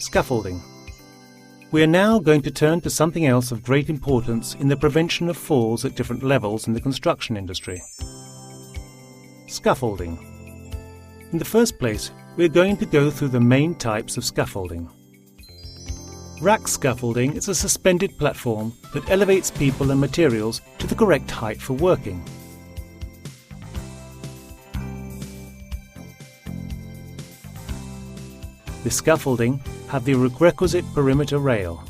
Scaffolding. We are now going to turn to something else of great importance in the prevention of falls at different levels in the construction industry. Scaffolding. In the first place, we are going to go through the main types of scaffolding. Rack scaffolding is a suspended platform that elevates people and materials to the correct height for working. This scaffolding have the requisite perimeter rail.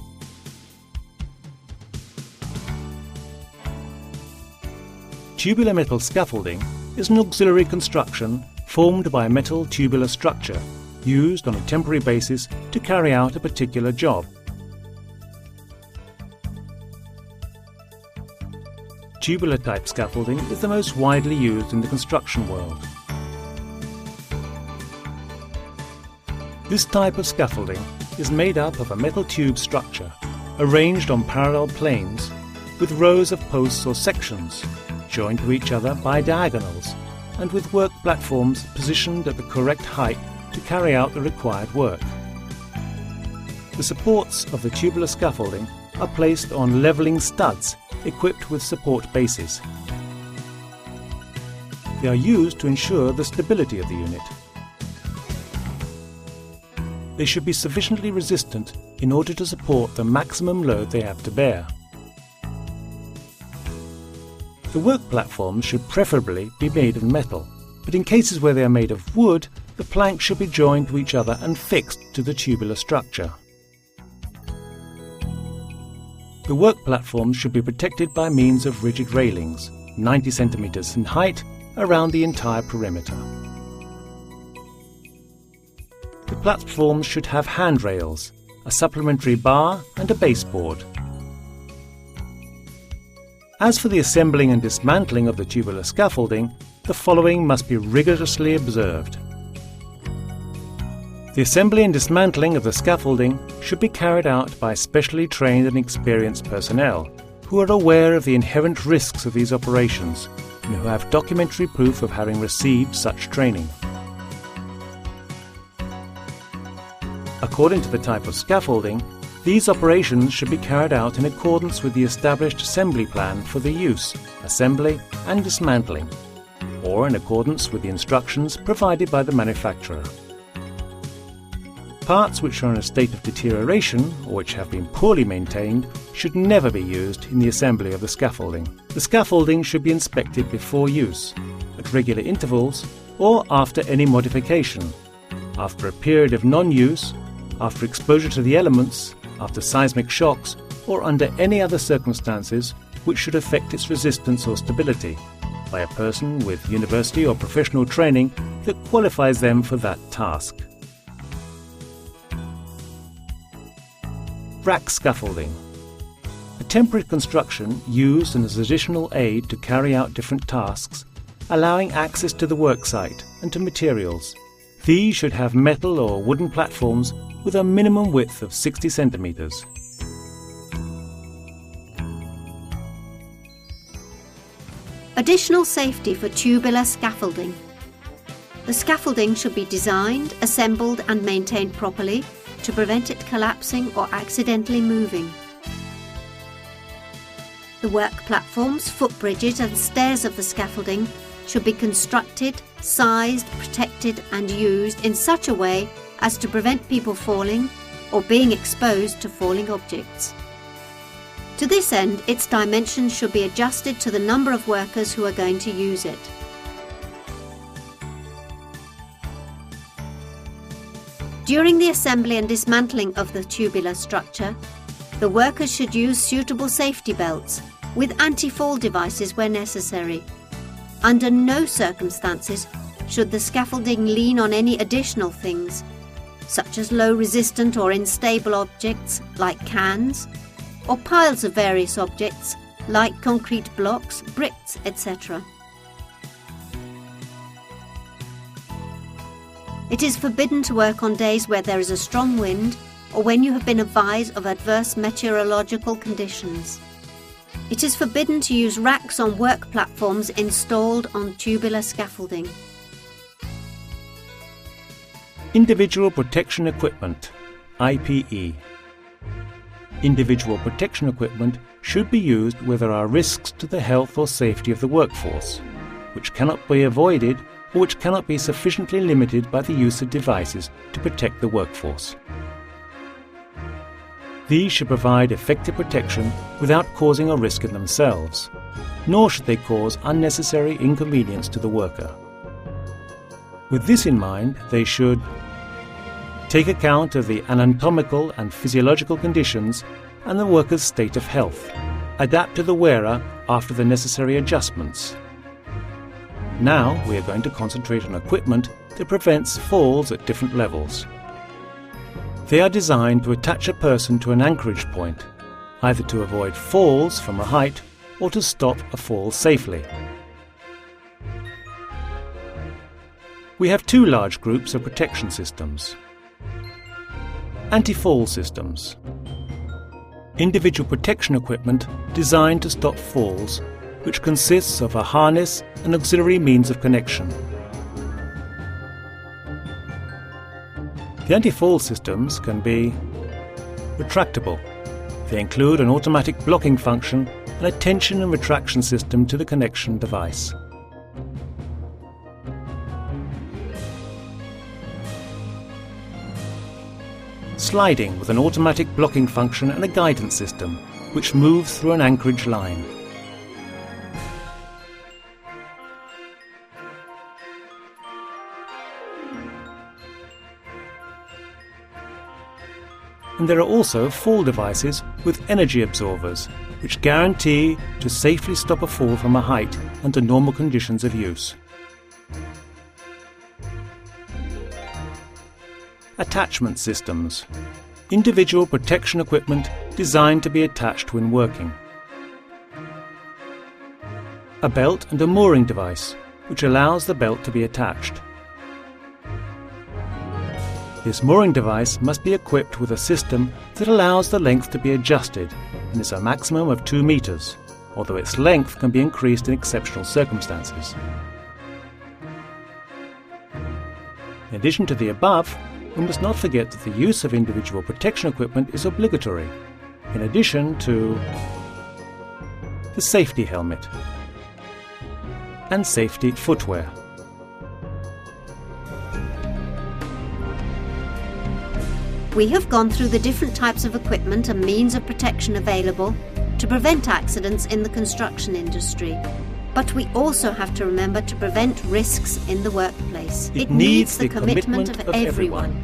Tubular metal scaffolding is an auxiliary construction formed by a metal tubular structure used on a temporary basis to carry out a particular job. Tubular type scaffolding is the most widely used in the construction world. This type of scaffolding is made up of a metal tube structure arranged on parallel planes with rows of posts or sections joined to each other by diagonals and with work platforms positioned at the correct height to carry out the required work. The supports of the tubular scaffolding are placed on levelling studs equipped with support bases. They are used to ensure the stability of the unit. They should be sufficiently resistant in order to support the maximum load they have to bear. The work platforms should preferably be made of metal, but in cases where they are made of wood, the planks should be joined to each other and fixed to the tubular structure. The work platforms should be protected by means of rigid railings, 90 centimeters in height, around the entire perimeter. The platforms should have handrails, a supplementary bar and a baseboard. As for the assembling and dismantling of the tubular scaffolding, the following must be rigorously observed. The assembly and dismantling of the scaffolding should be carried out by specially trained and experienced personnel who are aware of the inherent risks of these operations and who have documentary proof of having received such training. According to the type of scaffolding, these operations should be carried out in accordance with the established assembly plan for the use, assembly and dismantling, or in accordance with the instructions provided by the manufacturer. Parts which are in a state of deterioration or which have been poorly maintained should never be used in the assembly of the scaffolding. The scaffolding should be inspected before use, at regular intervals, or after any modification, after a period of non-use, after exposure to the elements, after seismic shocks, or under any other circumstances which should affect its resistance or stability, by a person with university or professional training that qualifies them for that task. Rack scaffolding. A temporary construction used as an additional aid to carry out different tasks, allowing access to the worksite and to materials. These should have metal or wooden platforms with a minimum width of 60 centimeters. Additional safety for tubular scaffolding. The scaffolding should be designed, assembled and maintained properly to prevent it collapsing or accidentally moving. The work platforms, footbridges and stairs of the scaffolding should be constructed, sized, protected and used in such a way as to prevent people falling or being exposed to falling objects. To this end, its dimensions should be adjusted to the number of workers who are going to use it. During the assembly and dismantling of the tubular structure, the workers should use suitable safety belts with anti-fall devices where necessary. Under no circumstances should the scaffolding lean on any additional things, such as low-resistant or unstable objects like cans, or piles of various objects like concrete blocks, bricks, etc. It is forbidden to work on days where there is a strong wind or when you have been advised of adverse meteorological conditions. It is forbidden to use racks on work platforms installed on tubular scaffolding. Individual protection equipment. IPE. Individual protection equipment should be used where there are risks to the health or safety of the workforce, which cannot be avoided or which cannot be sufficiently limited by the use of devices to protect the workforce. These should provide effective protection without causing a risk in themselves, nor should they cause unnecessary inconvenience to the worker. With this in mind, they should take account of the anatomical and physiological conditions and the worker's state of health, adapt to the wearer after the necessary adjustments. Now we are going to concentrate on equipment that prevents falls at different levels. They are designed to attach a person to an anchorage point, either to avoid falls from a height or to stop a fall safely. We have two large groups of protection systems. Anti-fall systems. Individual protection equipment designed to stop falls, which consists of a harness and auxiliary means of connection. The anti-fall systems can be retractable. They include an automatic blocking function and a tension and retraction system to the connection device. Sliding with an automatic blocking function and a guidance system, which moves through an anchorage line. And there are also fall devices with energy absorbers, which guarantee to safely stop a fall from a height under normal conditions of use. Attachment systems. Individual protection equipment designed to be attached when working. A belt and a mooring device, which allows the belt to be attached. This mooring device must be equipped with a system that allows the length to be adjusted and is a maximum of 2 meters, although its length can be increased in exceptional circumstances. In addition to the above, we must not forget that the use of individual protection equipment is obligatory, in addition to the safety helmet and safety footwear. We have gone through the different types of equipment and means of protection available to prevent accidents in the construction industry. But we also have to remember to prevent risks in the workplace. It needs the commitment of everyone.